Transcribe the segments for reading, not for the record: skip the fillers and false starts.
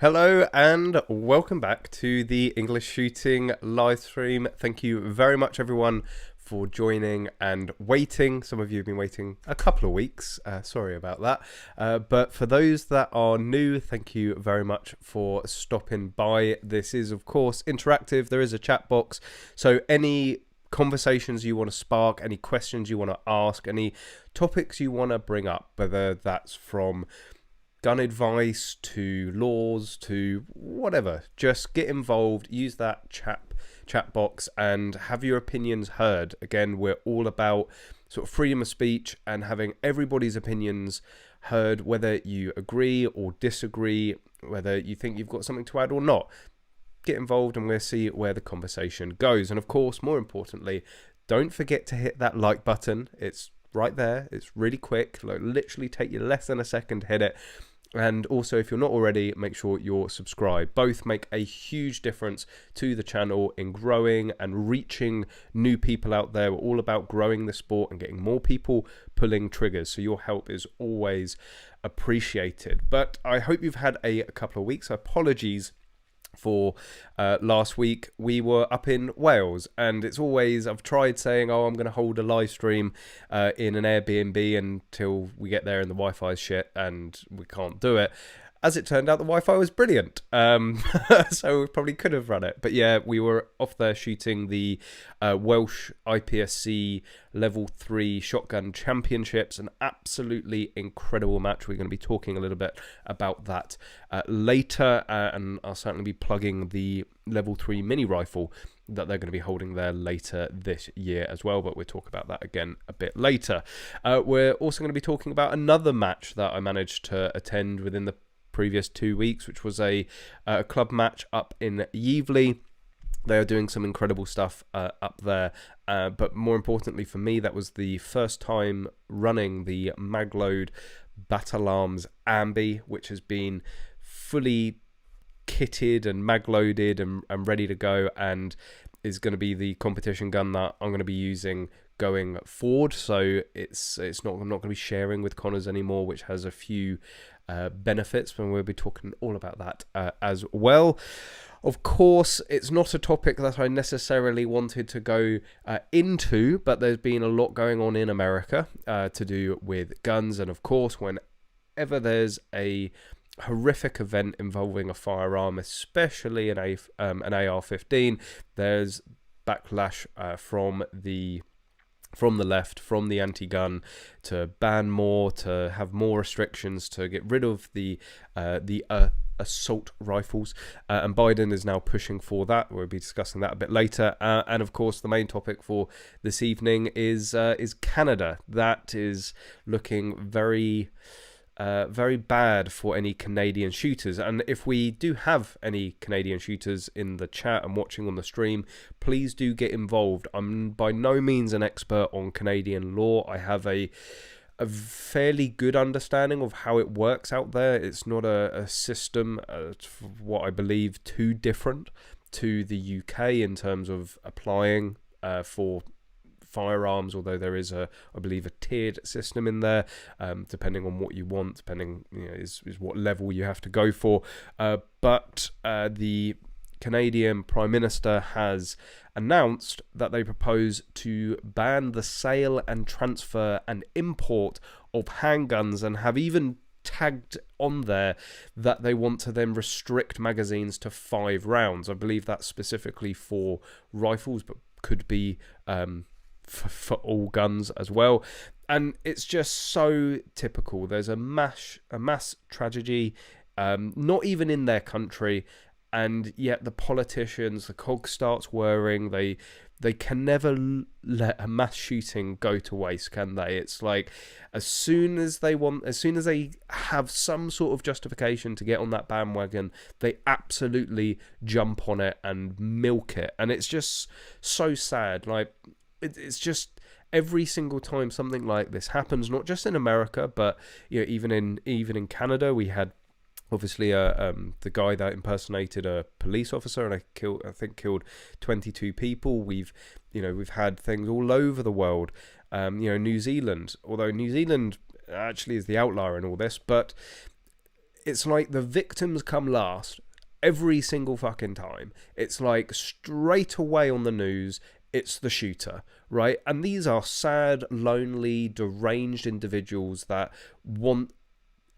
Hello and welcome back to the English Shooting live stream. Thank you very much everyone for joining and waiting. Some of you have been waiting a couple of weeks, sorry about that. But for those that are new, thank you very much for stopping by. This is of course interactive, there is a chat box, so any conversations you want to spark, any questions you want to ask, any topics you want to bring up, whether that's from gun advice to laws to whatever, just get involved, use that chat box and have your opinions heard. Again, we're all about sort of freedom of speech and having everybody's opinions heard, whether you agree or disagree, whether you think you've got something to add or not. Get involved and we'll see where the conversation goes. And of course, more importantly, don't forget to hit that like button. It's right there. It's really quick. Like, literally take you less than a second to hit it. And also, if you're not already, make sure you're subscribed. Both make a huge difference to the channel in growing and reaching new people out there. We're all about growing the sport and getting more people pulling triggers. So your help is always appreciated. But I hope you've had a couple of weeks. Apologies for last week. We were up in Wales, and it's always, I've tried saying, oh, I'm going to hold a live stream in an Airbnb until we get there and the Wi-Fi is shit and we can't do it. As it turned out, the Wi-Fi was brilliant, so we probably could have run it. But yeah, we were off there shooting the Welsh IPSC Level 3 Shotgun Championships, an absolutely incredible match. We're going to be talking a little bit about that later, and I'll certainly be plugging the Level 3 mini rifle that they're going to be holding there later this year as well, but we'll talk about that again a bit later. We're also going to be talking about another match that I managed to attend within the previous 2 weeks, which was a club match up in Yevley. They are doing some incredible stuff up there, but more importantly for me, that was the first time running the Magload Battle Arms Ambi, which has been fully kitted and mag-loaded and ready to go, and is going to be the competition gun that I'm going to be using going forward. So I'm not going to be sharing with Connors anymore, which has a few benefits, and we'll be talking all about that as well. Of course, it's not a topic that I necessarily wanted to go into, but there's been a lot going on in America to do with guns, and of course, whenever there's a horrific event involving a firearm, especially an AR-15, there's backlash from the left, from the anti-gun, to ban more, to have more restrictions, to get rid of the assault rifles, and Biden is now pushing for that. We'll be discussing that a bit later, and of course the main topic for this evening is Canada. That is looking very bad for any Canadian shooters. And if we do have any Canadian shooters in the chat and watching on the stream, please do get involved. I'm by no means an expert on Canadian law. I have a fairly good understanding of how it works out there. It's not a system, what I believe, too different to the UK in terms of applying for firearms, although there is I believe a tiered system in there, depending on what you want, depending, is what level you have to go for. But the Canadian Prime Minister has announced that they propose to ban the sale and transfer and import of handguns, and have even tagged on there that they want to then restrict magazines to 5 rounds. I believe that's specifically for rifles, but could be for all guns as well. And it's just so typical. There's a mass tragedy, not even in their country, and yet the politicians, the cog starts whirring. They can never let a mass shooting go to waste, can they? It's like as soon as they have some sort of justification to get on that bandwagon, they absolutely jump on it and milk it. And it's just so sad. Like, it's just every single time something like this happens, not just in America, but even in Canada, we had obviously the guy that impersonated a police officer and I think killed 22 people. We've had things all over the world. New Zealand, although New Zealand actually is the outlier in all this, but it's like the victims come last every single fucking time. It's like straight away on the news, it's the shooter, right? And these are sad, lonely, deranged individuals that want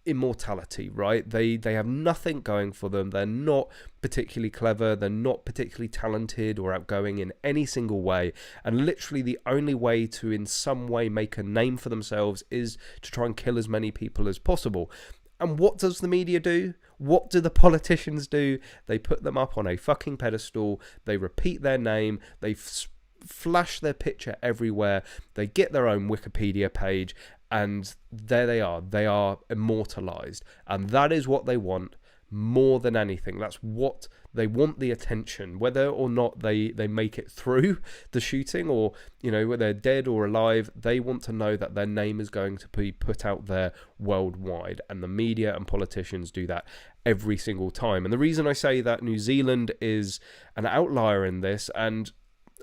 immortality, right? They have nothing going for them. They're not particularly clever, they're not particularly talented or outgoing in any single way, and literally the only way to in some way make a name for themselves is to try and kill as many people as possible. And what does the media do? What do the politicians do? They put them up on a fucking pedestal, they repeat their name, they flash their picture everywhere, they get their own Wikipedia page, and there they are immortalized. And that is what they want more than anything. That's what they want, the attention, whether or not they make it through the shooting, or, you know, whether they're dead or alive. They want to know that their name is going to be put out there worldwide, and the media and politicians do that every single time. And the reason I say that New Zealand is an outlier in this, and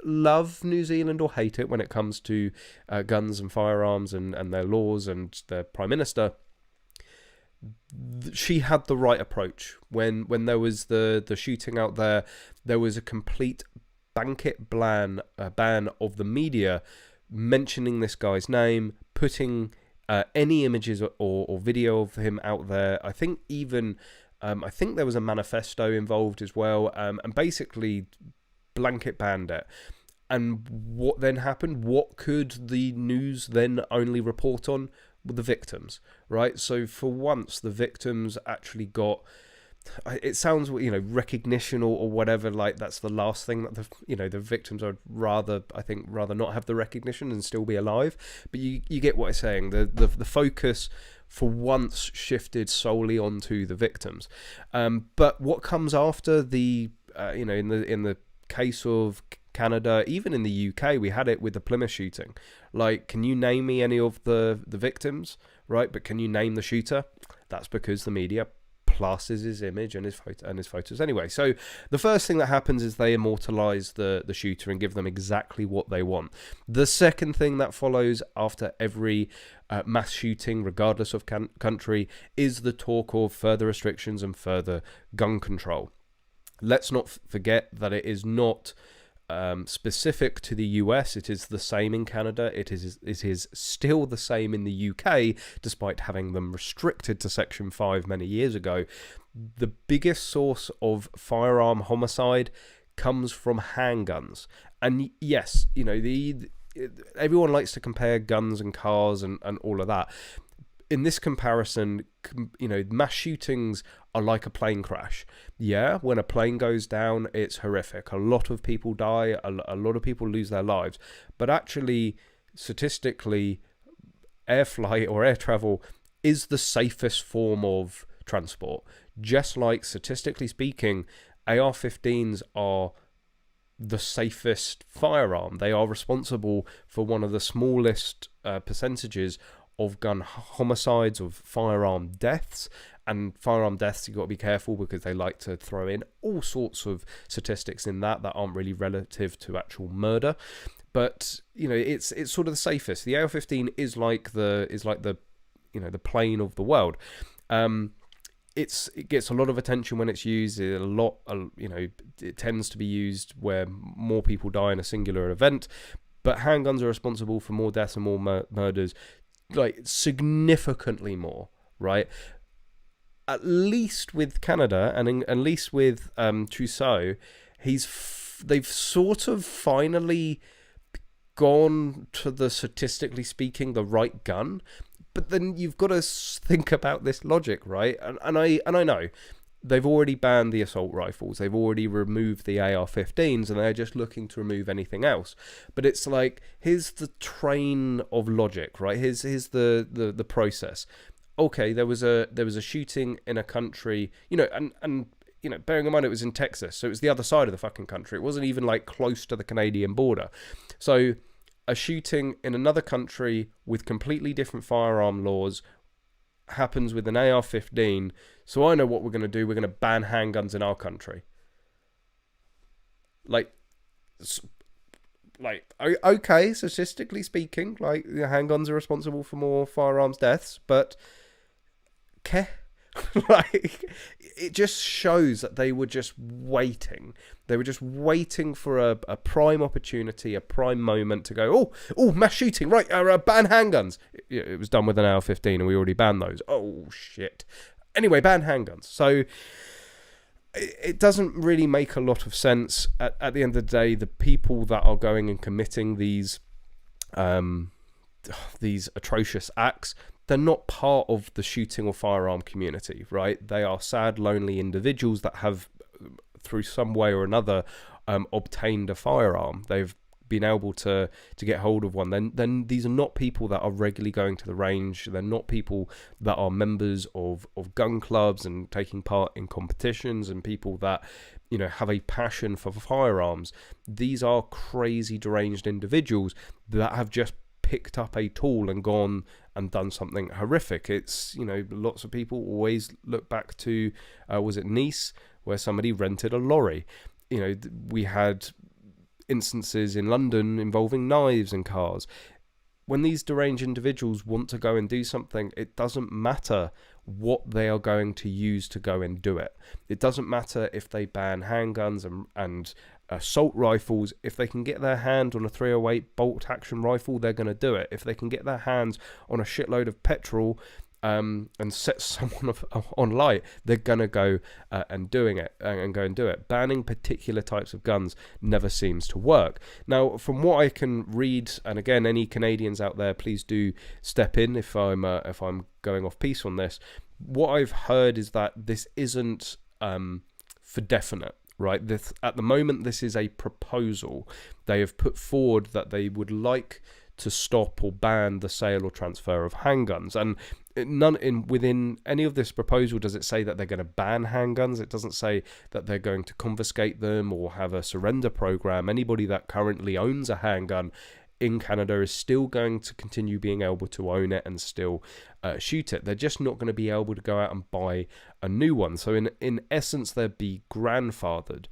love New Zealand or hate it when it comes to guns and firearms and their laws and their prime minister, she had the right approach. When there was the shooting out there, there was a complete blanket ban of the media mentioning this guy's name, putting any images or video of him out there. I think even I think there was a manifesto involved as well, and basically blanket banned it. And what then happened? What could the news then only report on? Well, the victims, right? So for once, the victims actually got, it sounds, you know, recognition or whatever, like that's the last thing that the victims are rather not have the recognition and still be alive. But you get what I'm saying. The focus for once shifted solely onto the victims. But what comes after the in the case of Canada, even in the UK, we had it with the Plymouth shooting. Like, can you name me any of the victims, right? But can you name the shooter? That's because the media plasters his image and his photos anyway. So the first thing that happens is they immortalize the shooter and give them exactly what they want. The second thing that follows after every mass shooting, regardless of country, is the talk of further restrictions and further gun control. Let's not forget that it is not specific to the US. It is the same in Canada. It is still the same in the UK, despite having them restricted to Section 5 many years ago. The biggest source of firearm homicide comes from handguns. And yes, you know, everyone likes to compare guns and cars and all of that. In this comparison, you know, mass shootings are like a plane crash. Yeah, when a plane goes down, it's horrific. A lot of people die, a lot of people lose their lives. But actually, statistically, air flight or air travel is the safest form of transport. Just like, statistically speaking, AR-15s are the safest firearm. They are responsible for one of the smallest percentages of gun homicides, of firearm deaths. And firearm deaths, you've got to be careful because they like to throw in all sorts of statistics in that aren't really relative to actual murder. But, you know, it's sort of the safest. The AR-15 is like the you know, the plane of the world. It gets a lot of attention when it's used. It tends to be used where more people die in a singular event. But handguns are responsible for more deaths and more murders, like significantly more, right? At least with Canada and at least with Trudeau, they've sort of finally gone to the, statistically speaking, the right gun. But then you've got to think about this logic, right? And I know they've already banned the assault rifles, they've already removed the AR-15s, and they're just looking to remove anything else. But it's like, here's the train of logic, right? Here's the process. Okay, there was a shooting in a country, you know, and you know, bearing in mind it was in Texas, so it was the other side of the fucking country. It wasn't even like close to the Canadian border. So a shooting in another country with completely different firearm laws happens with an AR-15. So I know what we're going to do. We're going to ban handguns in our country. Like, okay, statistically speaking, like, handguns are responsible for more firearms deaths, but Like, it just shows that they were just waiting. They were just waiting for a prime opportunity, a prime moment to go, oh, mass shooting, right, ban handguns. It was done with an AR-15 and we already banned those. Oh, shit. Anyway, ban handguns. So it doesn't really make a lot of sense. At the end of the day, the people that are going and committing these atrocious acts, they're not part of the shooting or firearm community, right? They are sad, lonely individuals that have, through some way or another, obtained a firearm. They've been able to get hold of one. Then these are not people that are regularly going to the range. They're not people that are members of gun clubs and taking part in competitions, and people that, you know, have a passion for firearms. These are crazy, deranged individuals that have just picked up a tool and gone and done something horrific. It's, you know, lots of people always look back to, was it Nice, where somebody rented a lorry. You know, we had instances in London involving knives and cars. When these deranged individuals want to go and do something, it doesn't matter what they are going to use to go and do it. It doesn't matter if they ban handguns and assault rifles. If they can get their hand on a 308 bolt action rifle, they're going to do it. If they can get their hands on a shitload of petrol and set someone on light, they're gonna go and go and do it. Banning particular types of guns never seems to work. Now, from what I can read, and again, any Canadians out there, please do step in if I'm going off piece on this. What I've heard is that this isn't for definite. Right, this at the moment, this is a proposal. They have put forward that they would like to stop or ban the sale or transfer of handguns, and within any of this proposal does it say that they're going to ban handguns. It doesn't say that they're going to confiscate them or have a surrender program. Anybody that currently owns a handgun in Canada is still going to continue being able to own it and still shoot it. They're just not going to be able to go out and buy a new one. So in essence, they'd be grandfathered.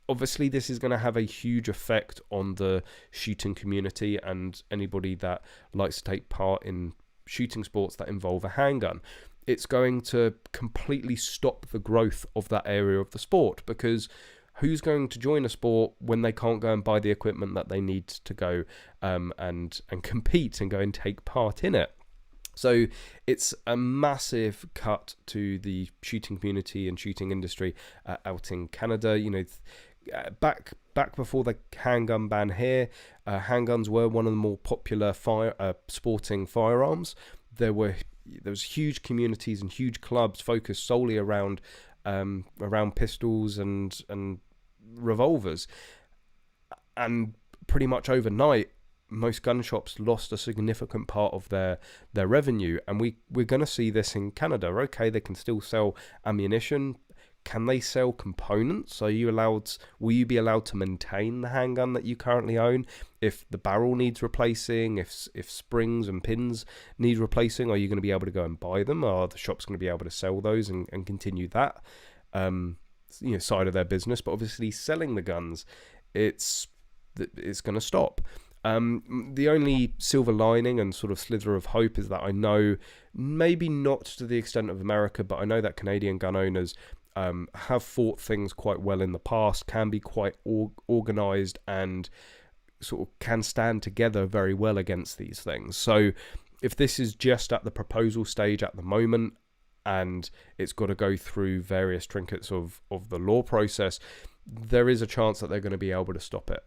Obviously, this is going to have a huge effect on the shooting community and anybody that likes to take part in shooting sports that involve a handgun. It's going to completely stop the growth of that area of the sport, because who's going to join a sport when they can't go and buy the equipment that they need to go and compete and go and take part in it? So it's a massive cut to the shooting community and shooting industry out in Canada. You know, back before the handgun ban here, handguns were one of the more popular sporting firearms. There was huge communities and huge clubs focused solely around pistols and revolvers, and pretty much overnight most gun shops lost a significant part of their revenue, and we're going to see this in Canada. Okay, they can still sell ammunition. Can they sell components? Will you be allowed to maintain the handgun that you currently own? If the barrel needs replacing, if springs and pins need replacing, are you going to be able to go and buy them? Are the shops going to be able to sell those and continue that side of their business? But obviously selling the guns, it's going to stop. The only silver lining and sort of slither of hope is that I know, maybe not to the extent of America, but I know that Canadian gun owners have fought things quite well in the past, can be quite organised, and sort of can stand together very well against these things. So if this is just at the proposal stage at the moment, and it's got to go through various trinkets of the law process, there is a chance that they're going to be able to stop it.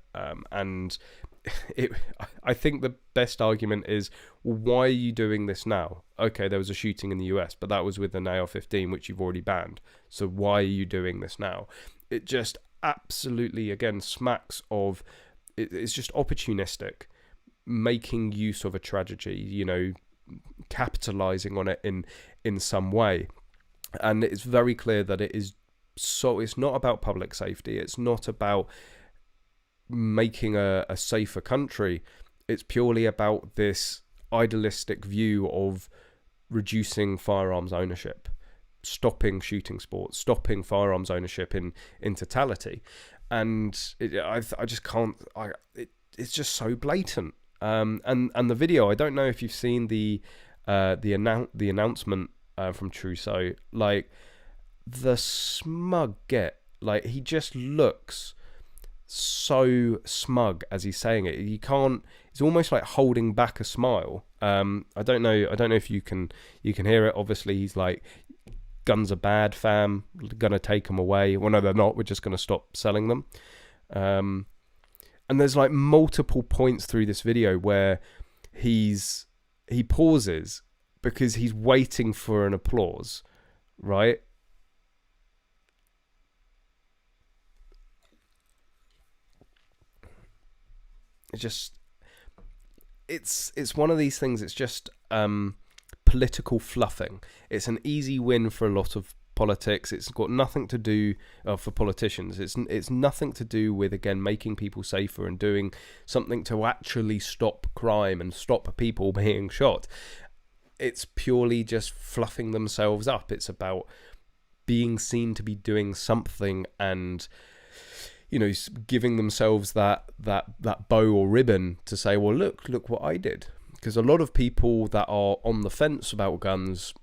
I think the best argument is, well, why are you doing this now? Okay, there was a shooting in the US, but that was with an AR-15, which you've already banned. So why are you doing this now? It just absolutely, again, smacks of, it's just opportunistic, making use of a tragedy, capitalizing on it in some way. And it's very clear that it's not about public safety. It's not about making a safer country. It's purely about this idealistic view of reducing firearms ownership, stopping shooting sports, stopping firearms ownership in totality. And I just can't. It's just so blatant. And the video, I don't know if you've seen the announcement from Trudeau. Like, the smug get, like, he just looks so smug as he's saying it. You can't. It's almost like holding back a smile. I don't know if you can hear it. Obviously, he's like, guns are bad, fam. Gonna take them away. Well, no, they're not. We're just gonna stop selling them. And there's like multiple points through this video where he pauses because he's waiting for an applause, right? It's one of these things. It's just political fluffing. It's an easy win for a lot of politics. It's got nothing to do for politicians. It's nothing to do with, again, making people safer and doing something to actually stop crime and stop people being shot. It's purely just fluffing themselves up. It's about being seen to be doing something and, you know, giving themselves that bow or ribbon to say, well, look what I did. Because a lot of people that are on the fence about guns,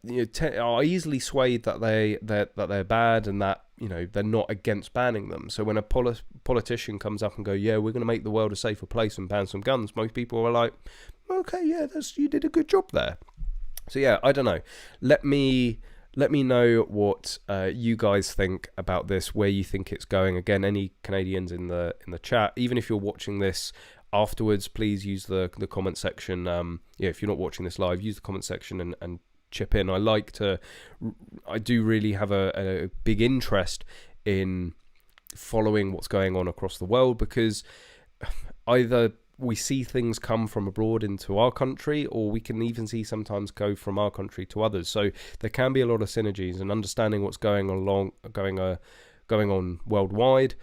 you know, are easily swayed that they're bad and that, you know, they're not against banning them. So when a politician comes up and go, yeah, we're going to make the world a safer place and ban some guns, most people are like, okay, yeah, you did a good job there. So yeah, I don't know. Let me know what you guys think about this, where you think it's going. Again, any Canadians in the chat, even if you're watching this afterwards, please use the comment section. If you're not watching this live, use the comment section and chip in. I do really have a big interest in following what's going on across the world, because either we see things come from abroad into our country, or we can even see sometimes go from our country to others. So there can be a lot of synergies, and understanding what's going on worldwide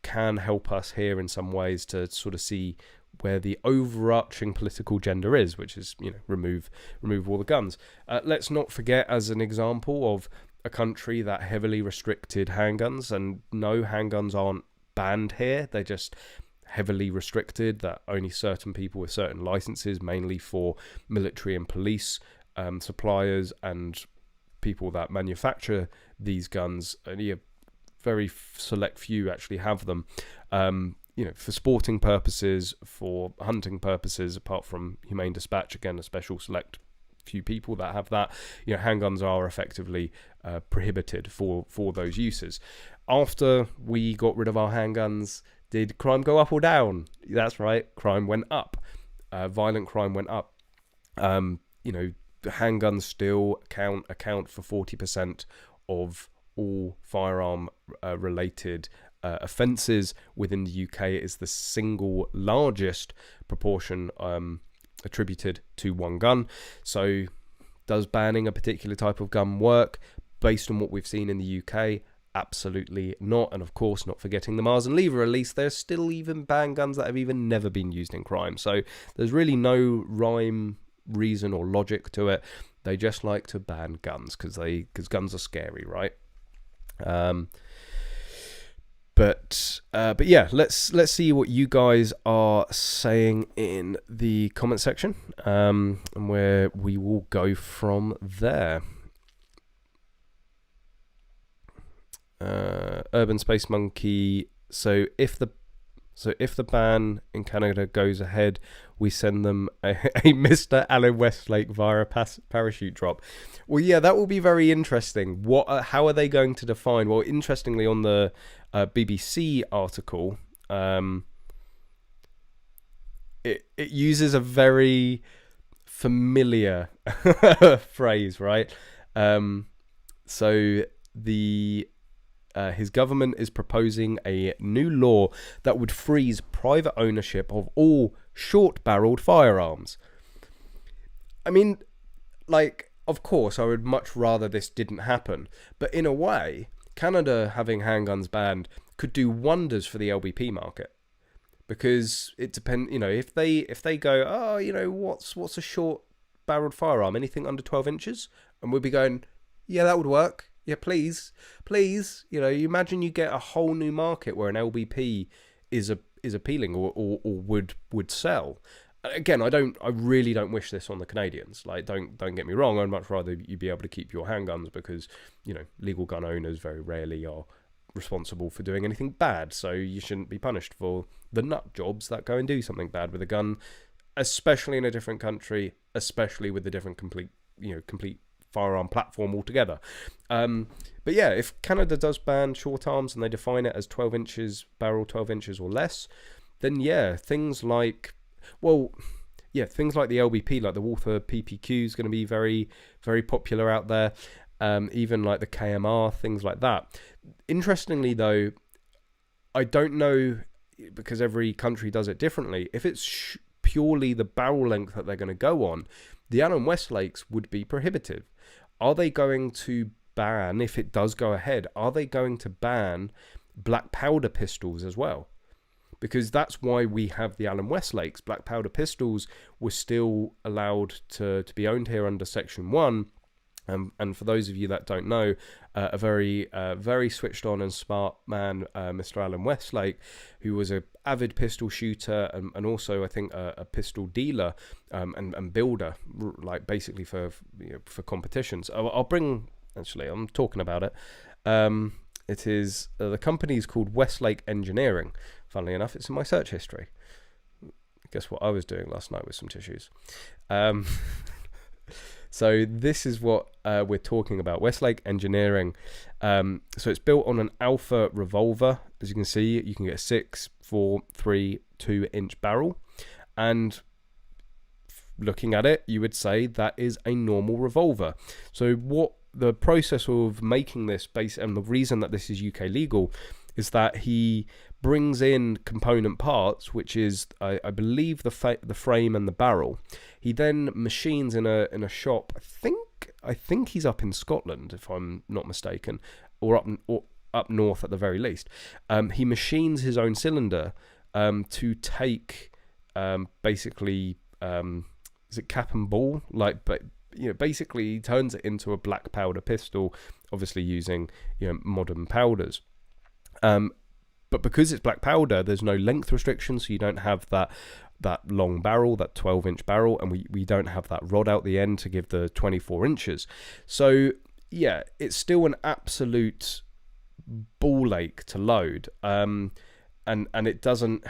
can help us here in some ways to sort of see where the overarching political agenda is, which is, you know, remove all the guns. Let's not forget, as an example of a country that heavily restricted handguns, and no, handguns aren't banned here, they're just heavily restricted, that only certain people with certain licenses, mainly for military and police suppliers and people that manufacture these guns, only a very select few actually have them, you know, for sporting purposes, for hunting purposes, apart from humane dispatch, again, a special select few people that have that. You know, handguns are effectively prohibited for those uses. After we got rid of our handguns, did crime go up or down? That's right, crime went up. Violent crime went up. You know, the handguns still account for 40% of all firearm related offences within the UK. It is the single largest proportion attributed to one gun. So does banning a particular type of gun work based on what we've seen in the UK? Absolutely not. And of course, not forgetting the Mars and Lever release, there's still even banned guns that have even never been used in crime. So there's really no rhyme, reason or logic to it. They just like to ban guns because guns are scary, right? But yeah, let's see what you guys are saying in the comment section, and where we will go from there. Urban Space Monkey. So if the ban in Canada goes ahead, we send them a Mr. Alan Westlake via parachute drop. Well, yeah, that will be very interesting. How are they going to define? Well, interestingly, on the BBC article, it uses a very familiar phrase, right? So his government is proposing a new law that would freeze private ownership of all short-barreled firearms. I mean, like, of course, I would much rather this didn't happen. But in a way, Canada having handguns banned could do wonders for the LBP market. Because it depends, you know, if they go, oh, you know, what's a short-barreled firearm? Anything under 12 inches? And we'd be going, yeah, that would work. Yeah, please, you know, you imagine you get a whole new market where an LBP is appealing or would sell. again, I really don't wish this on the Canadians. Like, don't get me wrong. I'd much rather you be able to keep your handguns because, you know, legal gun owners very rarely are responsible for doing anything bad. So you shouldn't be punished for the nut jobs that go and do something bad with a gun, especially in a different country, especially with a different complete firearm platform altogether. But yeah, if Canada does ban short arms and they define it as 12 inches barrel, 12 inches or less, then yeah, things like the LBP, like the Walther PPQ is going to be very, very popular out there. Even like the KMR, things like that. Interestingly though, I don't know, because every country does it differently, if it's purely the barrel length that they're going to go on, the Allen Westlakes would be prohibitive. Are they going to ban, if it does go ahead, are they going to ban black powder pistols as well? Because that's why we have the Allen Westlakes. Black powder pistols were still allowed to be owned here under Section 1. And for those of you that don't know, a very switched on and smart man, Mr. Allen Westlake, who was an avid pistol shooter and also, I think, a pistol dealer and builder, like basically for competitions. I'll bring, actually, I'm talking about it. It is, the company is called Westlake Engineering. Funnily enough, it's in my search history. Guess what I was doing last night with some tissues. So this is what we're talking about, Westlake Engineering. So it's built on an Alpha revolver. As you can see, you can get a 6, 4, 3, 2-inch barrel. And looking at it, you would say that is a normal revolver. So what the process of making this base, and the reason that this is UK legal, is that he brings in component parts, which is, I believe, the frame and the barrel. He then machines in a shop. I think he's up in Scotland, if I'm not mistaken, or up north at the very least. He machines his own cylinder to take basically, is it cap and ball? Like, but basically he turns it into a black powder pistol, obviously using modern powders. But because it's black powder, there's no length restriction, so you don't have that long barrel, that 12-inch barrel, and we don't have that rod out the end to give the 24 inches. So yeah, it's still an absolute ball ache to load, and it doesn't.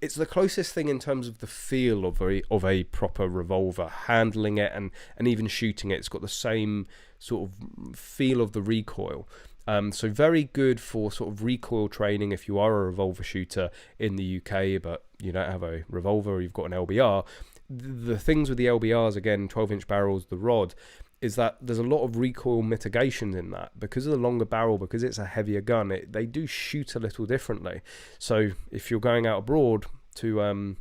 It's the closest thing in terms of the feel of a proper revolver, handling it and even shooting it. It's got the same sort of feel of the recoil. So very good for sort of recoil training if you are a revolver shooter in the UK, but you don't have a revolver or you've got an LBR. The things with the LBRs, again, 12-inch barrels, the rod, is that there's a lot of recoil mitigation in that. Because of the longer barrel, because it's a heavier gun, they do shoot a little differently. So if you're going out abroad to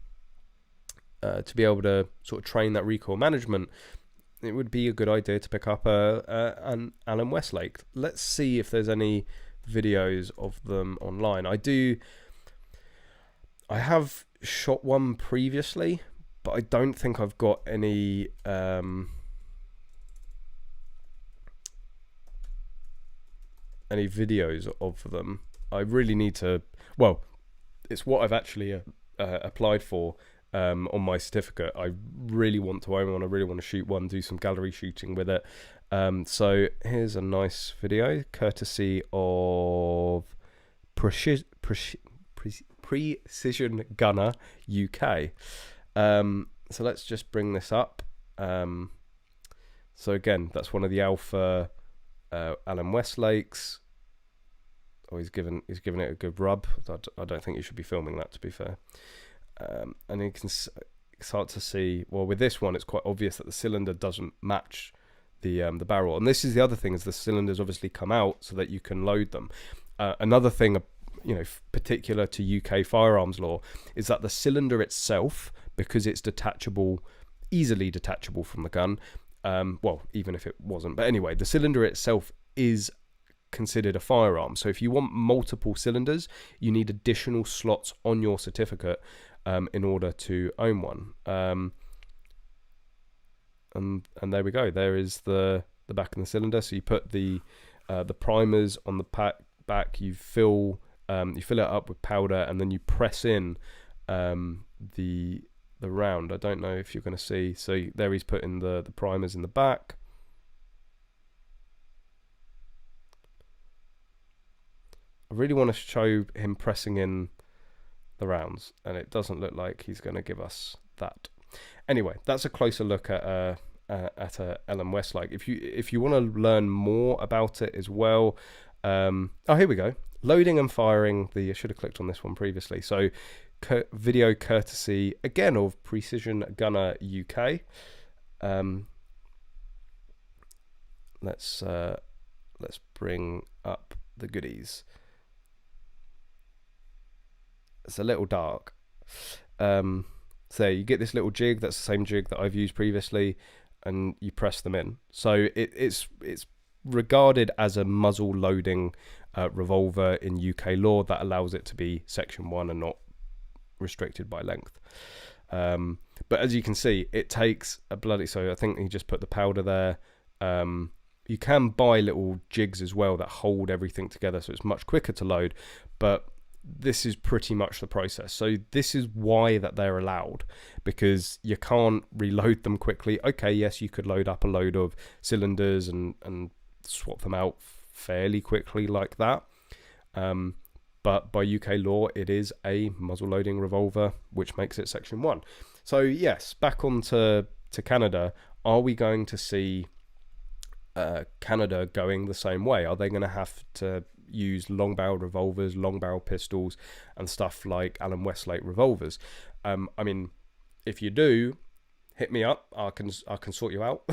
be able to sort of train that recoil management, it would be a good idea to pick up an Allen Westlake. Let's see if there's any videos of them online. I have shot one previously, but I don't think I've got any videos of them. I really need to. Well, it's what I've actually applied for. On my certificate. I really want to own one. I really want to shoot one, do some gallery shooting with it. So here's a nice video courtesy of Precision Gunner UK. So let's just bring this up. So again, that's one of the Alpha Allen Westlakes. Oh, he's given it a good rub. I don't think you should be filming that, to be fair. And you can start to see, well, with this one, it's quite obvious that the cylinder doesn't match the barrel. And this is the other thing, is the cylinders obviously come out so that you can load them. Another thing, particular to UK firearms law, is that the cylinder itself, because it's easily detachable from the gun, well, even if it wasn't, but anyway, the cylinder itself is considered a firearm. So if you want multiple cylinders, you need additional slots on your certificate in order to own one. And there we go. There is the back of the cylinder. So you put the primers on the back. You fill it up with powder, and then you press in the the round. I don't know if you're going to see. So there he's putting the primers in the back. I really want to show him pressing in the rounds, and it doesn't look like he's going to give us that. Anyway, that's a closer look at a LM Westlake. If you want to learn more about it as well, oh, here we go. Loading and firing. I should have clicked on this one previously. So video courtesy again of Precision Gunner UK. Let's bring up the goodies. It's a little dark. So you get this little jig. That's the same jig that I've used previously, and you press them in. So it's regarded as a muzzle loading revolver in UK law. That allows it to be Section 1 and not restricted by length. But as you can see, it takes a bloody... So I think he just put the powder there. You can buy little jigs as well that hold everything together, so it's much quicker to load. But this is pretty much the process. So this is why that they're allowed, because you can't reload them quickly. Okay, yes, you could load up a load of cylinders and swap them out fairly quickly like that. But by UK law, it is a muzzle loading revolver, which makes it Section 1. So yes, back on to Canada. Are we going to see Canada going the same way? Are they going to have to use long barrel revolvers, long barrel pistols, and stuff like Allen Westlake revolvers? I mean, if you do, hit me up. I can sort you out.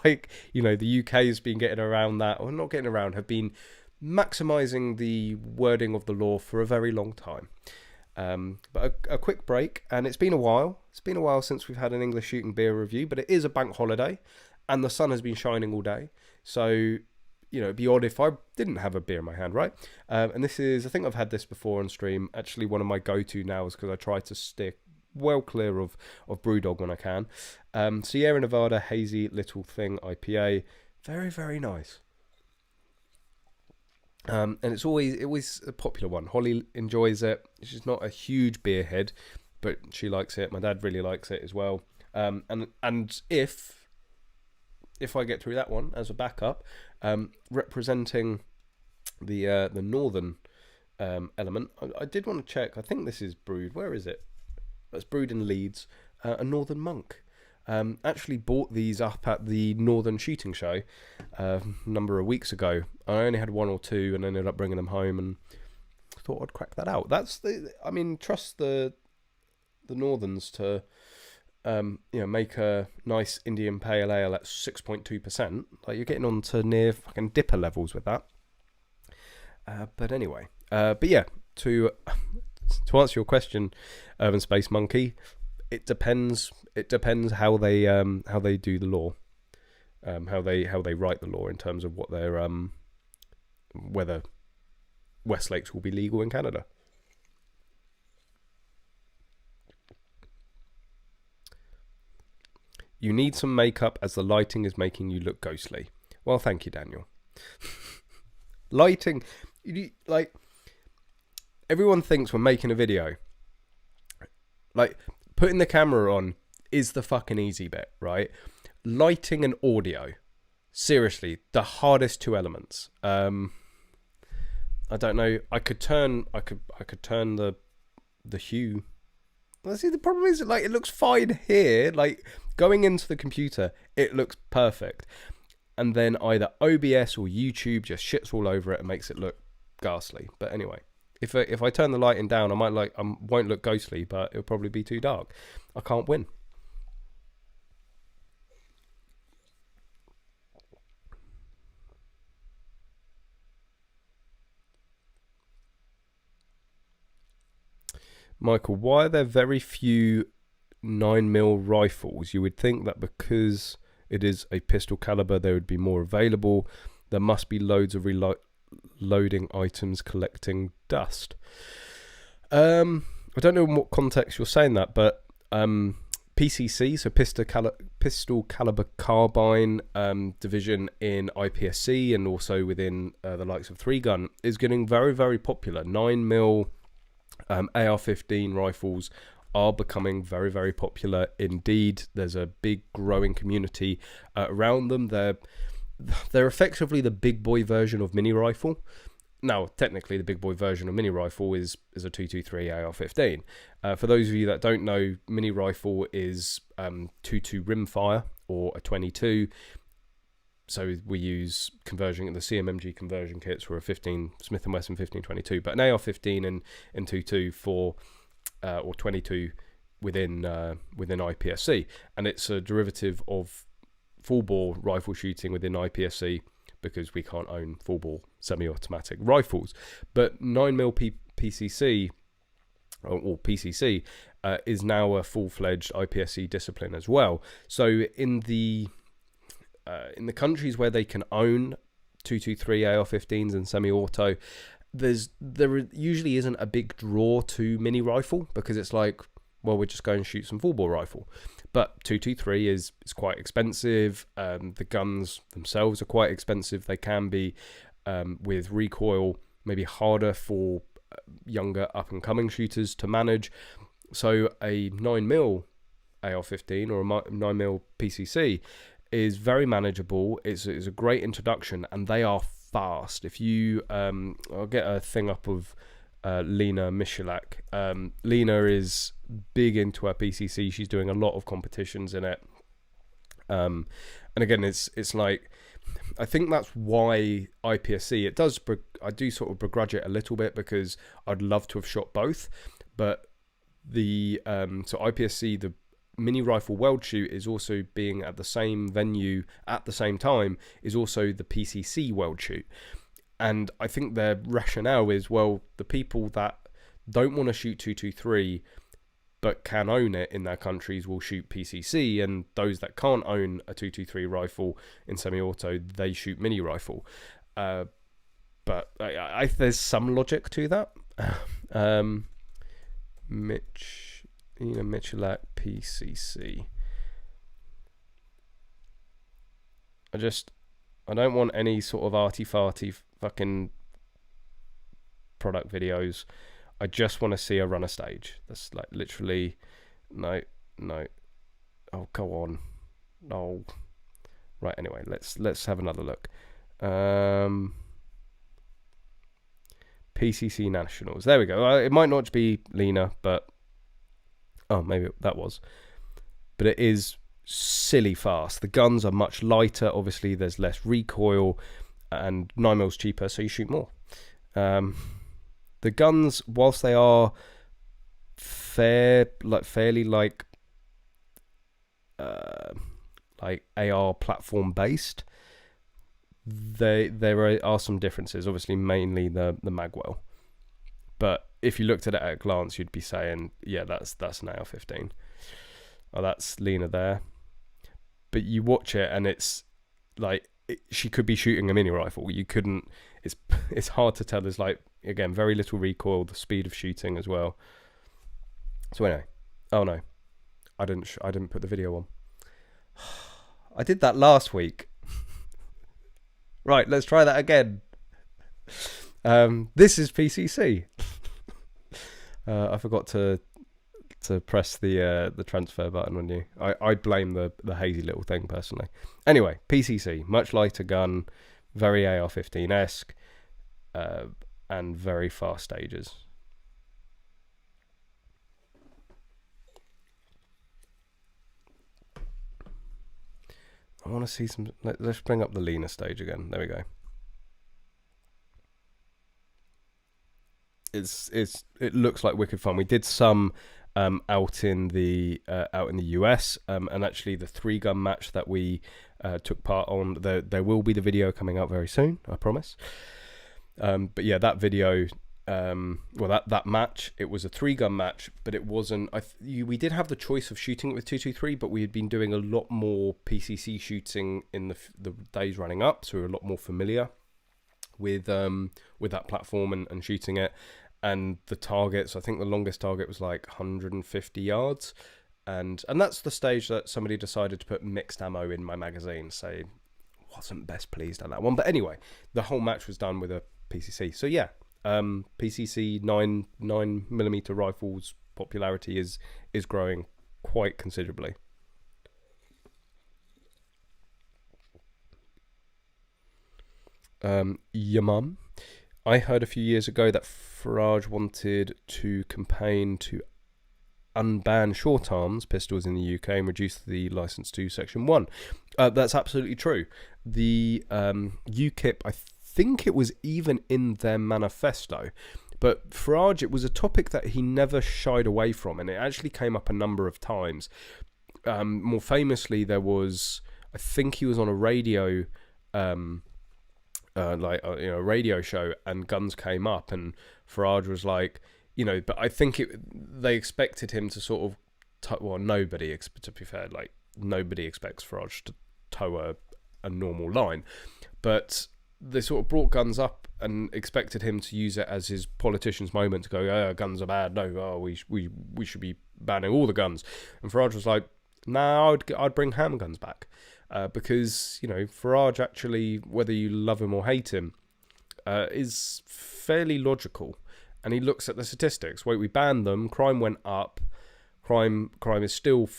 Like, you know, the UK has been getting around that, or not getting around, have been maximizing the wording of the law for a very long time. But a quick break, and it's been a while. It's been a while since we've had an English shooting beer review, but it is a bank holiday, and the sun has been shining all day. So, you know, it'd be odd if I didn't have a beer in my hand, right? And this is, I think I've had this before on stream, actually one of my go-to nows, because I try to stick well clear of Brewdog when I can. Sierra Nevada Hazy Little Thing IPA. Very, very nice. And it's always a popular one. Holly enjoys it. She's not a huge beer head, but she likes it. My dad really likes it as well. And if I get through that one as a backup, representing the northern element, I did want to check. I think this is brewed. Where is it? It's brewed in Leeds. A Northern Monk. Actually bought these up at the Northern Shooting Show a number of weeks ago. I only had one or two and ended up bringing them home, and thought I'd crack that out. I mean, trust the Northerns to make a nice Indian Pale Ale at 6.2%. Like, you're getting on to near fucking dipper levels with that. But anyway, but yeah, to answer your question, Urban Space Monkey, it depends. It depends how they do the law, how they write the law in terms of what their whether Westlakes will be legal in Canada. You need some makeup as the lighting is making you look ghostly. Well, thank you, Daniel. Lighting, like, everyone thinks we're making a video. Like, putting the camera on is the fucking easy bit, right? Lighting and audio, seriously, the hardest two elements. I don't know. I could turn the hue. Let's see. The problem is, like, it looks fine here. Like, going into the computer, it looks perfect, and then either OBS or YouTube just shits all over it and makes it look ghastly. But anyway, if I turn the lighting down, I won't look ghostly, but it'll probably be too dark. I can't win. Michael, why are there very few 9mm rifles? You would think that because it is a pistol caliber, there would be more available. There must be loads of reloading items collecting dust. I don't know in what context you're saying that, but PCC, so pistol caliber carbine division in IPSC, and also within the likes of 3Gun, is getting very, very popular. 9mm AR-15 rifles are becoming very, very popular indeed. There's a big growing community around them. They're effectively the big boy version of mini rifle. Now, technically, the big boy version of mini rifle is a 223 AR-15. For those of you that don't know, mini rifle is 2.2 rimfire or a 22. So we use the CMMG conversion kits for a Smith & Wesson 1522, but an AR-15 in 2.2 for or 22 within IPSC, and it's a derivative of full bore rifle shooting within IPSC because we can't own full bore semi-automatic rifles. But 9mm PCC or PCC is now a full-fledged IPSC discipline as well. So in the countries where they can own 223 AR-15s and semi-auto, there usually isn't a big draw to mini rifle because it's like, well, we're just going to shoot some full bore rifle. But 223 is quite expensive. The guns themselves are quite expensive. They can be with recoil maybe harder for younger up and coming shooters to manage. So a 9mm AR-15 or a 9mm PCC is very manageable. It's a great introduction, and they are fast. If you I'll get a thing up of Lena Michalak. Lena is big into her PCC. She's doing a lot of competitions in it, and again, it's like, I think that's why IPSC, I do sort of begrudge it a little bit because I'd love to have shot both, but the so IPSC, the mini rifle world shoot, is also being at the same venue at the same time is also the PCC world shoot. And I think their rationale is, well, the people that don't want to shoot 223 but can own it in their countries will shoot PCC, and those that can't own a 223 rifle in semi-auto, they shoot mini rifle. But there's some logic to that. Michalak PCC. I don't want any sort of arty-farty fucking product videos. I just want to see her run a stage. That's like literally, no. Oh, go on. No. Right, anyway, let's have another look. PCC Nationals. There we go. It might not be Lena, but oh, maybe that was. But it is silly fast. The guns are much lighter. Obviously, there's less recoil, and 9mm cheaper, so you shoot more. The guns, whilst they are fairly like AR platform based, there are some differences. Obviously, mainly the magwell. But if you looked at it at a glance, you'd be saying, yeah, that's an AR-15. Oh, that's Lena there. But you watch it, and it's like she could be shooting a mini rifle. You couldn't. It's hard to tell. There's like, again, very little recoil. The speed of shooting as well. So anyway, oh no, I didn't put the video on. I did that last week. Right, let's try that again. This is PCC. I forgot to press the transfer button on you. I blame the hazy little thing personally. Anyway, PCC, much lighter gun, very AR-15-esque, and very fast stages. I want to see some. Let's bring up the Lena stage again. There we go. It looks like wicked fun. We did some out in the US, and actually the 3-gun match that we took part on. There will be the video coming out very soon, I promise. But yeah, that video. That match, it was a 3-gun match, but it wasn't. We did have the choice of shooting it with 223, but we had been doing a lot more PCC shooting in the days running up, so we were a lot more familiar with that platform and shooting it. And the targets, I think the longest target was like 150 yards, and that's the stage that somebody decided to put mixed ammo in my magazine. So wasn't best pleased at that one, but anyway, the whole match was done with a PCC. So yeah. PCC 9mm rifles popularity is growing quite considerably. Your mum. I heard a few years ago that Farage wanted to campaign to unban short arms pistols in the UK and reduce the license to Section 1. That's absolutely true. The UKIP, I think it was even in their manifesto, but Farage, it was a topic that he never shied away from, and it actually came up a number of times. More famously, there was, I think he was on a radio radio show, and guns came up, and Farage was like, but I think they expected him to sort of, nobody, to be fair, like nobody expects Farage to toe a normal line, but they sort of brought guns up and expected him to use it as his politician's moment to go, guns are bad, we should be banning all the guns. And Farage was like, nah, I'd bring handguns back. Because, Farage actually, whether you love him or hate him, is fairly logical. And he looks at the statistics. Wait, we banned them, crime went up, crime is still,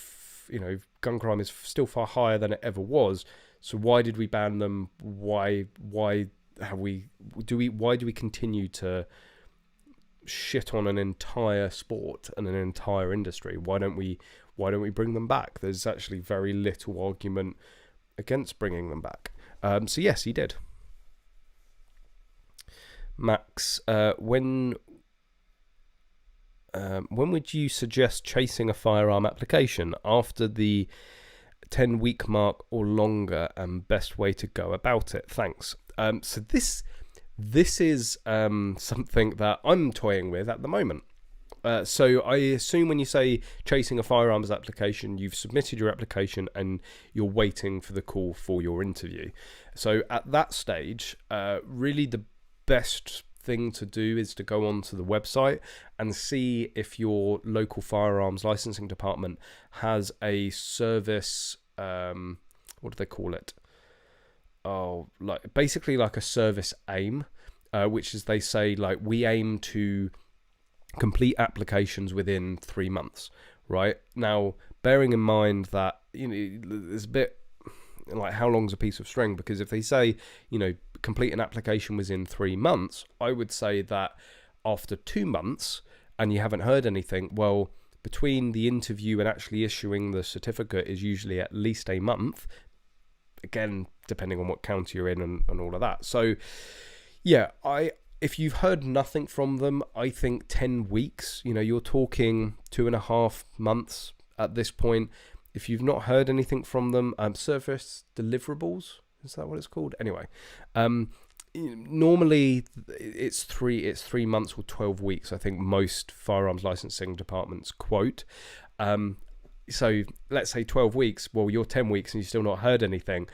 gun crime is still far higher than it ever was. So why did we ban them? Why do we continue to shit on an entire sport and an entire industry? Why don't we bring them back? There's actually very little argument against bringing them back. So yes, he did. Max, when would you suggest chasing a firearm application? After the 10-week mark or longer, and best way to go about it? Thanks. So this is something that I'm toying with at the moment. So I assume when you say chasing a firearms application, you've submitted your application and you're waiting for the call for your interview. So at that stage, really the best thing to do is to go onto the website and see if your local firearms licensing department has a service, what do they call it? Basically like a service aim, which is, they say, like, we aim to complete applications within 3 months, right? Now, bearing in mind that, there's a bit like, how long's a piece of string? Because if they say, complete an application within 3 months, I would say that after 2 months and you haven't heard anything, well, between the interview and actually issuing the certificate is usually at least a month, again, depending on what county you're in and all of that. So yeah, if you've heard nothing from them, I think 10 weeks, you're talking 2.5 months at this point. If you've not heard anything from them, service deliverables, is that what it's called? Anyway, normally it's 3 months or 12 weeks. I think most firearms licensing departments quote. So let's say 12 weeks. Well, you're 10 weeks and you've still not heard anything.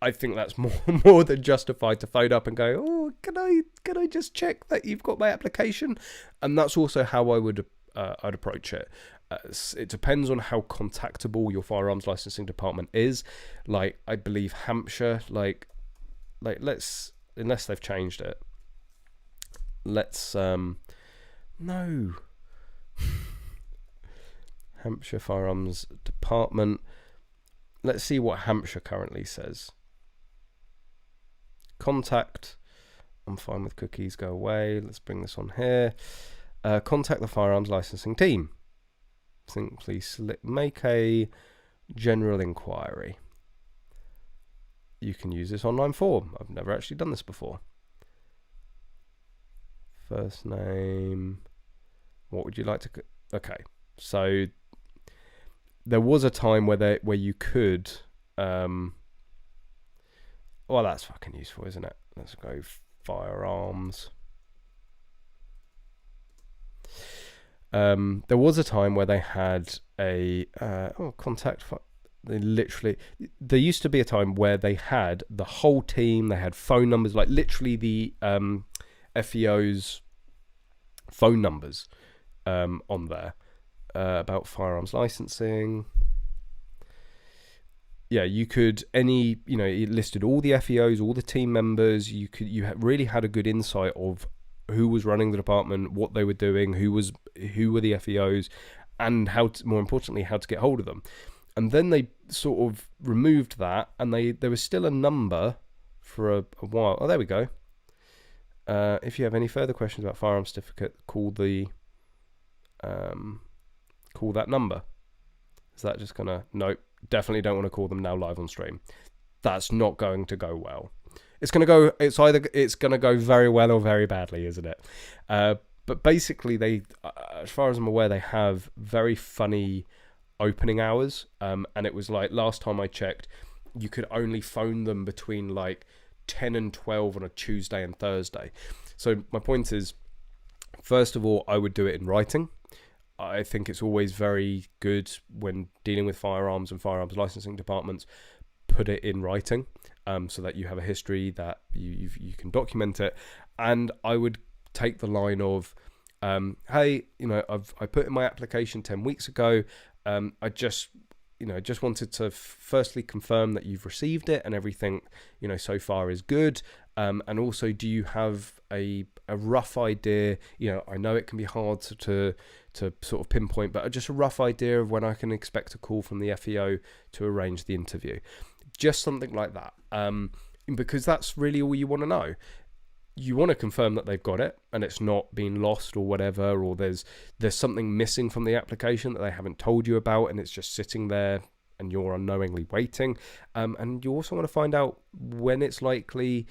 I think that's more than justified to phone up and go, oh, can I just check that you've got my application? And that's also how I would I'd approach it. It depends on how contactable your firearms licensing department is. Like, I believe Hampshire, unless they've changed it. No. Hampshire Firearms Department. Let's see what Hampshire currently says. Contact. I'm fine with cookies, go away. Let's bring this on here. Contact the firearms licensing team. Simply make a general inquiry. You can use this online form. I've never actually done this before. First name. What would you like to... Okay, so there was a time where you could... well, that's fucking useful, isn't it? Let's go firearms. There was a time where they had a contact. There used to be a time where they had the whole team. They had phone numbers, like literally the FEO's phone numbers on there about firearms licensing. Yeah, you could it listed all the FEOs, all the team members. You really had a good insight of who was running the department, what they were doing, who were the FEOs, and more importantly, how to get hold of them. And then they sort of removed that, and there was still a number for a while. Oh, there we go. If you have any further questions about firearm certificate, call that number. Is that just gonna? Nope, definitely don't want to call them now live on stream. That's not going to go well. It's gonna go very well or very badly, isn't it? But basically, as far as I'm aware, they have very funny opening hours. And it was like, last time I checked, you could only phone them between like 10 and 12 on a Tuesday and Thursday. So my point is, first of all, I would do it in writing. I think it's always very good when dealing with firearms and firearms licensing departments, put it in writing, so that you have a history, that you can document it. And I would take the line of, hey, I put in my application 10 weeks ago. I just wanted to firstly confirm that you've received it and everything, so far is good. And also, do you have a rough idea? I know it can be hard to sort of pinpoint, but just a rough idea of when I can expect a call from the FEO to arrange the interview. Just something like that. Because that's really all you want to know. You want to confirm that they've got it and it's not been lost or whatever, or there's something missing from the application that they haven't told you about, and it's just sitting there and you're unknowingly waiting. And you also want to find out when it's likely,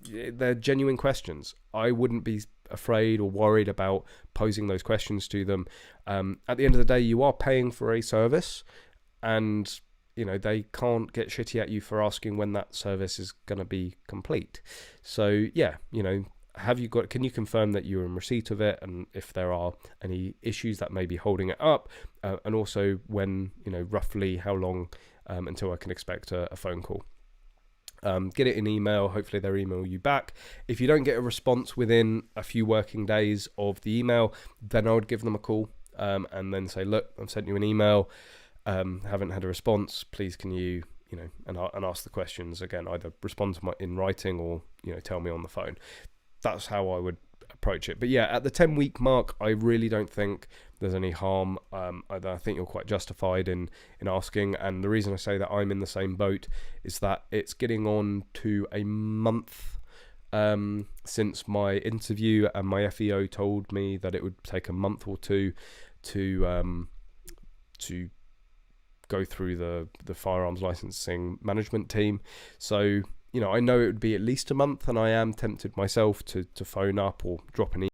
they're genuine questions. I wouldn't be afraid or worried about posing those questions to them. At the end of the day, you are paying for a service, and they can't get shitty at you for asking when that service is going to be complete. So yeah, can you confirm that you're in receipt of it, and if there are any issues that may be holding it up, and also when, roughly how long until I can expect a phone call. Get it in email. Hopefully they'll email you back. If you don't get a response within a few working days of the email, then I would give them a call, and then say, look, I've sent you an email, haven't had a response, please can you and ask the questions again, either respond to in writing or tell me on the phone. That's how I would approach it. But yeah, at the 10-week mark, I really don't think there's any harm. I think you're quite justified in asking, and the reason I say that I'm in the same boat is that it's getting on to a month since my interview, and my FEO told me that it would take a month or two to go through the firearms licensing management team. So I know it would be at least a month, and I am tempted myself to phone up or drop an email